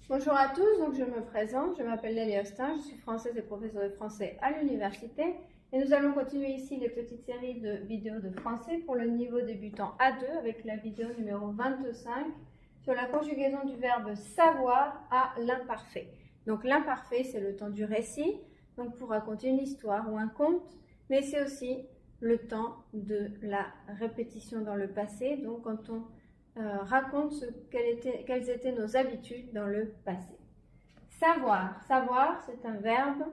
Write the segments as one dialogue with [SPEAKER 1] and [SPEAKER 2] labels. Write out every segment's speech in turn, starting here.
[SPEAKER 1] Bonjour à tous, donc je me présente, je m'appelle Lélie Austin, je suis française et professeure de français à l'université et nous allons continuer ici les petites séries de vidéos de français pour le niveau débutant A2 avec la vidéo numéro 25 sur la conjugaison du verbe savoir à l'imparfait. Donc l'imparfait c'est le temps du récit, donc pour raconter une histoire ou un conte, mais c'est aussi le temps de la répétition dans le passé, donc quand on raconte quelles étaient nos habitudes dans le passé. Savoir. Savoir, c'est un verbe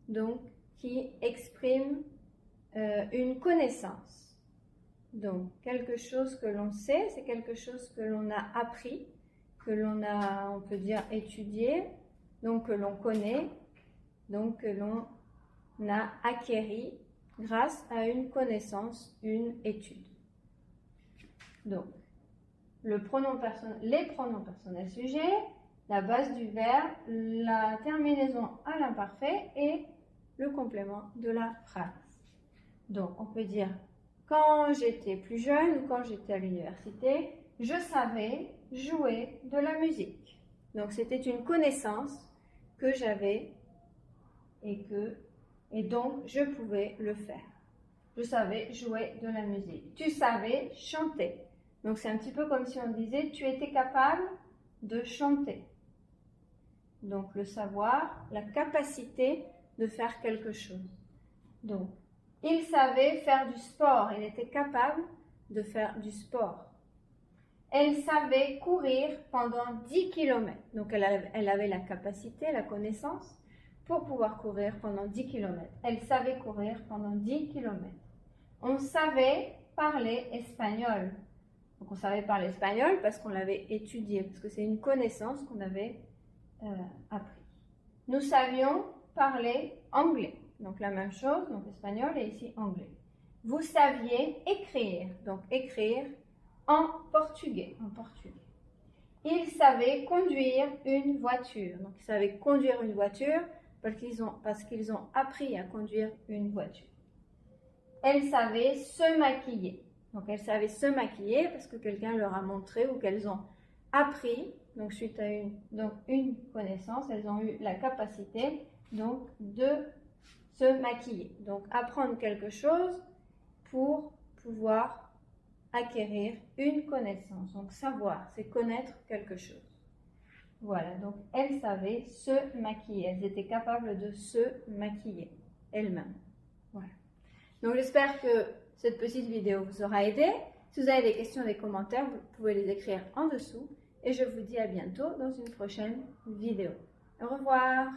[SPEAKER 1] donc, qui exprime une connaissance. Donc, quelque chose que l'on sait, c'est quelque chose que l'on a appris, que l'on a, on peut dire, étudié, donc que l'on connaît, donc que l'on a acquéri grâce à une connaissance, une étude. Donc, les pronoms personnels sujets, la base du verbe, la terminaison à l'imparfait et le complément de la phrase. Donc, on peut dire quand j'étais plus jeune ou quand j'étais à l'université, je savais jouer de la musique. Donc, c'était une connaissance que j'avais et donc je pouvais le faire. Je savais jouer de la musique. Tu savais chanter. Donc, c'est un petit peu comme si on disait, tu étais capable de chanter. Donc, le savoir, la capacité de faire quelque chose. Donc, il savait faire du sport. Il était capable de faire du sport. Elle savait courir pendant 10 km. Donc, elle avait la capacité, la connaissance pour pouvoir courir pendant 10 km. Elle savait courir pendant 10 km. On savait parler espagnol. Donc, on savait parler espagnol parce qu'on l'avait étudié, parce que c'est une connaissance qu'on avait appris. Nous savions parler anglais. Donc, la même chose, donc espagnol et ici anglais. Vous saviez écrire, donc écrire en portugais. Ils savaient conduire une voiture. Donc, ils savaient conduire une voiture parce qu'ils ont appris à conduire une voiture. Elles savaient se maquiller. Donc, elles savaient se maquiller parce que quelqu'un leur a montré ou qu'elles ont appris, donc suite à une connaissance, elles ont eu la capacité donc, de se maquiller. Donc, apprendre quelque chose pour pouvoir acquérir une connaissance. Donc, savoir, c'est connaître quelque chose. Voilà, donc elles savaient se maquiller. Elles étaient capables de se maquiller elles-mêmes. Voilà. Donc, j'espère que cette petite vidéo vous aura aidé. Si vous avez des questions, des commentaires, vous pouvez les écrire en dessous. Et je vous dis à bientôt dans une prochaine vidéo. Au revoir!